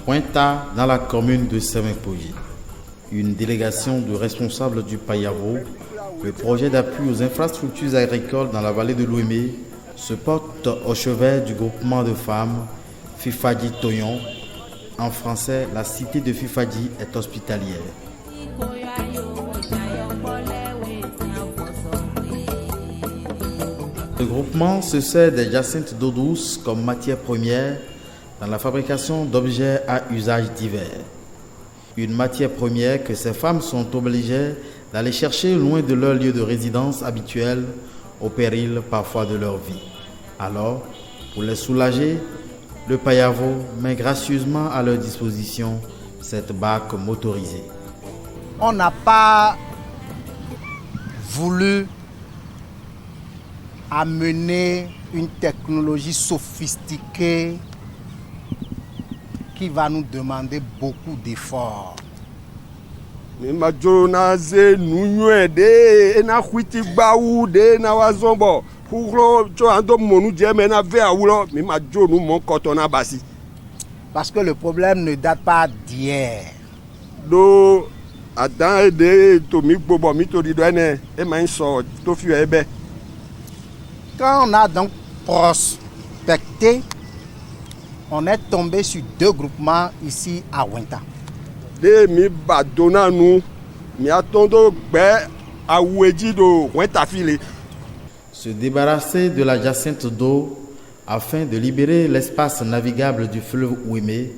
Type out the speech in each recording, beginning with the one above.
Huenta, dans la commune de Semenpoji. Une délégation de responsables du Payavo, le projet d'appui aux infrastructures agricoles dans la vallée de l'Ouémé, se porte au chevet du groupement de femmes Fifadji Toyon. En français, la cité de Fifadji est hospitalière. Le groupement se sert des jacinthes d'eau douce comme matière première dans la fabrication d'objets à usage divers. Une matière première que ces femmes sont obligées d'aller chercher loin de leur lieu de résidence habituel, au péril parfois de leur vie. Alors, pour les soulager, le Payavo met gracieusement à leur disposition cette barque motorisée. On n'a pas voulu amener une technologie sophistiquée qui va nous demander beaucoup d'efforts. Parce que le problème ne date pas d'hier. Quand on a donc prospecté, on est tombé sur 2 groupements ici à Huenta. Se débarrasser de la jacinthe d'eau afin de libérer l'espace navigable du fleuve Ouémé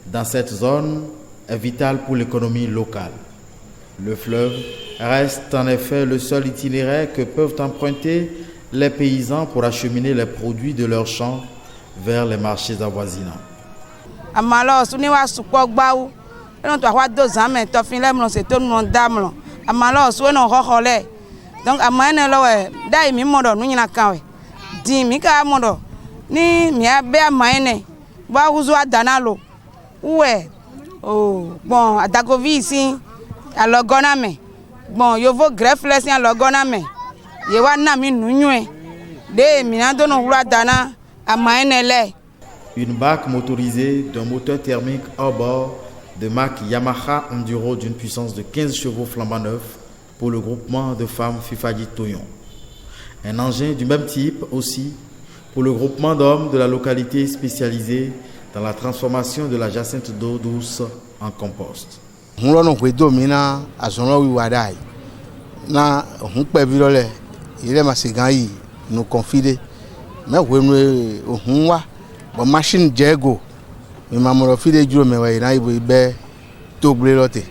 dans cette zone est vital pour l'économie locale. Le fleuve reste en effet le seul itinéraire que peuvent emprunter les paysans pour acheminer les produits de leurs champs vers les marchés avoisinants. Une barque motorisée d'un moteur thermique hors bord de marque Yamaha Enduro d'une puissance de 15 chevaux flambant neuf pour le groupement de femmes Fifadji Toyon. Un engin du même type aussi pour le groupement d'hommes de la localité spécialisée dans la transformation de la jacinthe d'eau douce en compost. Machine Diego, mais maman fille de Dieu, mais ouais, il a eu double loté.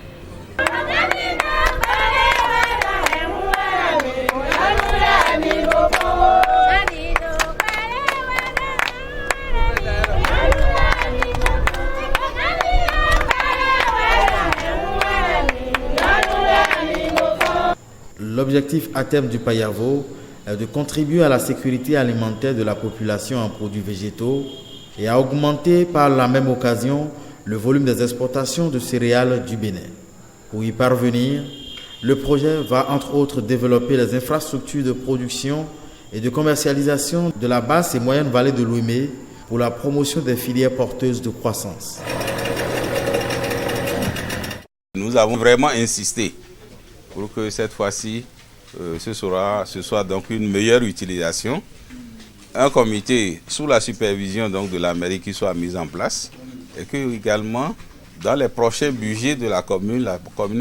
L'objectif à terme du Payavo est de contribuer à la sécurité alimentaire de la population en produits végétaux et à augmenter par la même occasion le volume des exportations de céréales du Bénin. Pour y parvenir, le projet va entre autres développer les infrastructures de production et de commercialisation de la basse et moyenne vallée de l'Ouémé pour la promotion des filières porteuses de croissance. Nous avons vraiment insisté pour que cette fois-ci, ce soit donc une meilleure utilisation. Un comité sous la supervision donc de la mairie qui soit mis en place et que également dans les prochains budgets de la commune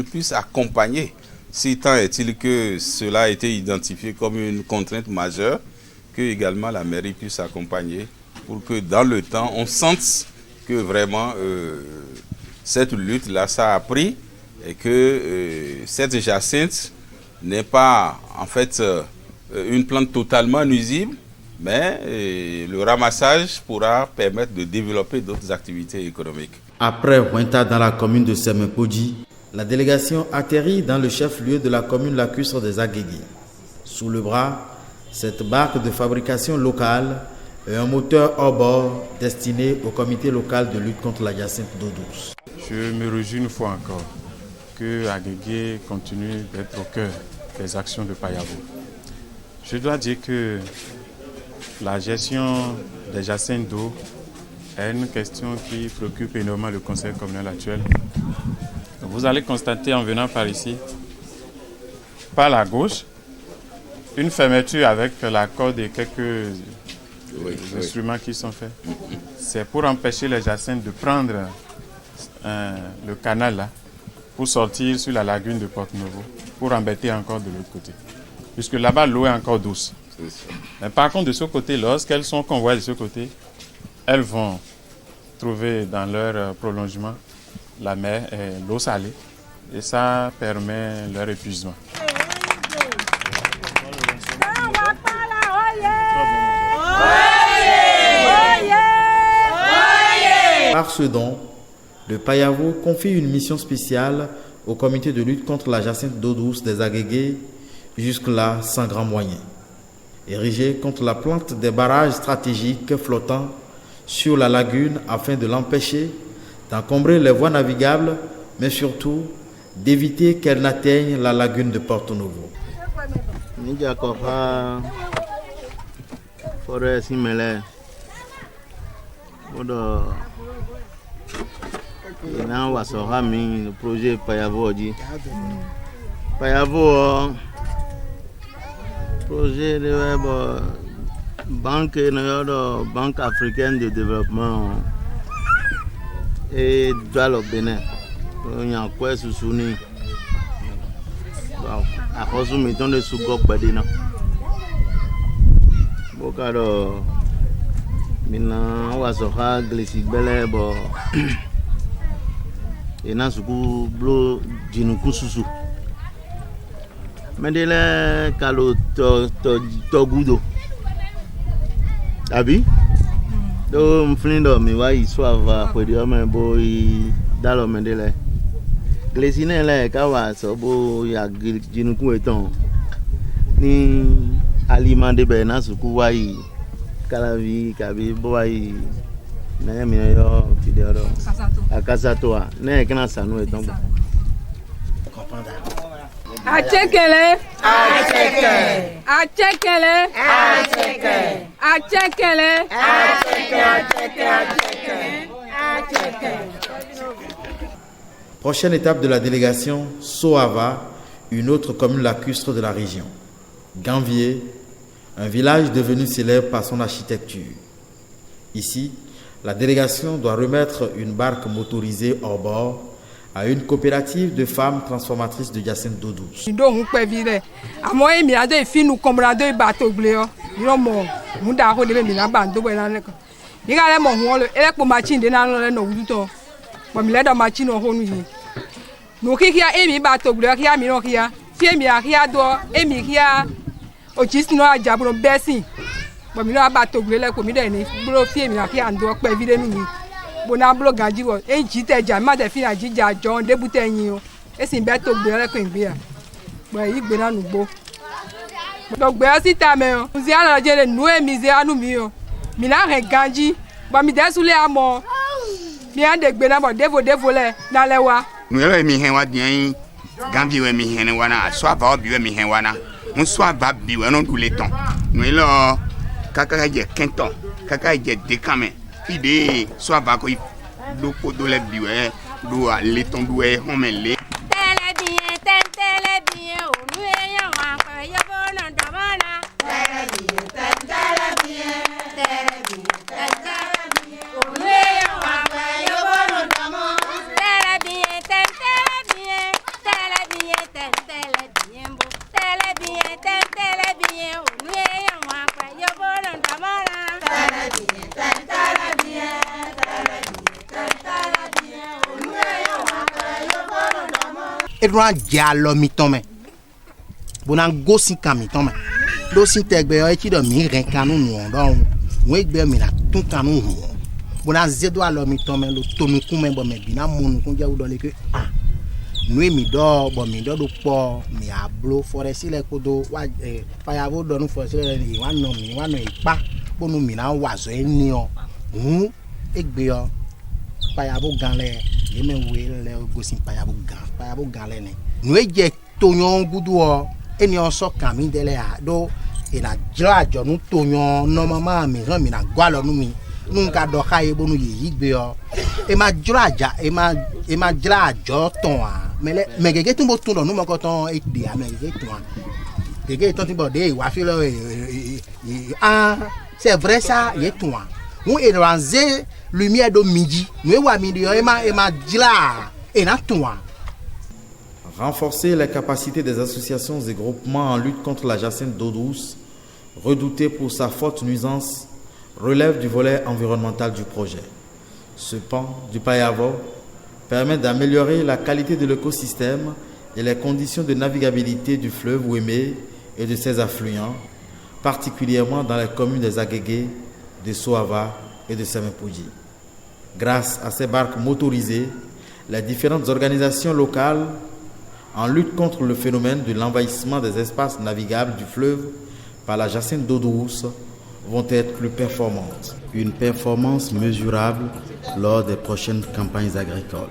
puisse accompagner, si tant est-il que cela a été identifié comme une contrainte majeure, que également la mairie puisse accompagner pour que dans le temps on sente que vraiment cette lutte-là ça a pris et que cette jacinthe n'est pas en fait une plante totalement nuisible, mais le ramassage pourra permettre de développer d'autres activités économiques. Après Huenta dans la commune de Semenpoji, la délégation atterrit dans le chef-lieu de la commune lacustre des Agégués. Sous le bras, cette barque de fabrication locale et un moteur hors bord destiné au comité local de lutte contre la jacinthe d'eau douce. Je me réjouis une fois encore que Agégué continue d'être au cœur des actions de Payavo. Je dois dire que la gestion des jacinthes d'eau est une question qui préoccupe énormément le conseil communal actuel. Vous allez constater en venant par ici, par la gauche, une fermeture avec la corde et quelques instruments qui sont faits. C'est pour empêcher les jacinthes de prendre le canal là, pour sortir sur la lagune de Porto-Novo, pour embêter encore de l'autre côté. Puisque là-bas, l'eau est encore douce. Mais par contre, de ce côté, lorsqu'elles sont convoyées de ce côté, elles vont trouver dans leur prolongement la mer et l'eau salée. Et ça permet leur épuisement. Par ce don, le Payavo confie une mission spéciale au comité de lutte contre la jacinthe d'eau douce des Agégués, jusque-là sans grands moyens. Érigé contre la plante des barrages stratégiques flottants sur la lagune afin de l'empêcher d'encombrer les voies navigables, mais surtout d'éviter qu'elle n'atteigne la lagune de Porto-Novo. Le projet Payavo dit Payavo projet de banque africaine de développement et droit au Bénin. Il y a quoi sous souni à cause mettons de sous-gop badina bokado mina wasoha glissig bele bo et na suku blo jinuku susu mendele kalo to gudo abi do mflindo mi wa iswava kwedi o me boy dalo mendele glissine le kawa so bo ya jinuku eton ni aliment de be na suku wa yi kalavi kabi bo wa yi na mi yo video do akasato a na kana sanu eton comprendre Achekele acheke achekele acheke achekele acheke acheke. Prochaine étape de la délégation, Soava, une autre commune lacustre de la région. Ganvier, un village devenu célèbre par son architecture. Ici, la délégation doit remettre une barque motorisée hors bord à une coopérative de femmes transformatrices de jacinthe d'eau douce. Bonablo gajiwo e jite ja ma de fi ajija jo de buteyin o e sin be to gbe re ko ngbe a bo yi gbe na nugbo do gbe sita me o nzi ala je le nu e mi ze anu mi o mi na re ganji bo mi de sule amo mi ande gbe na bo devo le na lewa nu ele mi hen wa dian ganvi we mi hen wa na so aba obi we mi hen wa na un so aba bi we no du le ton nu ele kaka je kenton kaka je dekame ide so aba ko do ko do le biwe do a le ton do e homele tele bien o nu e yan wa ko yo bono do bona tele bien o nu e yan wa ko yo bono do mo tele bien bo tele bien o nu e yan wa ko yo bono do mo Edouard Diallo mitome bona gosi kamitome do si tegbe o ti do mi ren kanu nu don we gbe mi na tun kanu hu bona zedo alo mitome lo tonu kun me bo me bi na monu kun je wo do le ke nu mi do bo mi do po mi ablo forest le kodo wa Payavo do nu forest le ni wa no ipa bonu mi na wa zo eni o egbe o Payavo gan le yeme we le gosi Payavo gan le ne nu eje tonyon gudu o eni o so kan mi dele a do ina jra ajo nu tonyon no mama mi ran mi na gwa lo nu mi nous ka do khaye bonu yigbe yo e ma jraja e ma jrajo ton mais mais gege tumbo tun do nous mo ko ton e de a mais gege ton gege ton ti bo de wa fi lo c'est vrai ça y est ton on est ranzé lumière de midi nous wa midi yo e ma jla e na ton. Renforcer les capacités des associations et groupements en lutte contre la jacinthe d'eau douce, redoutée pour sa forte nuisance, relève du volet environnemental du projet. Ce pan du Payavo permet d'améliorer la qualité de l'écosystème et les conditions de navigabilité du fleuve Ouémé et de ses affluents, particulièrement dans les communes des Agégué, de Soava et de Semepoudji. Grâce à ces barques motorisées, les différentes organisations locales en lutte contre le phénomène de l'envahissement des espaces navigables du fleuve par la jacinthe d'eau douce vont être plus performantes. Une performance mesurable lors des prochaines campagnes agricoles.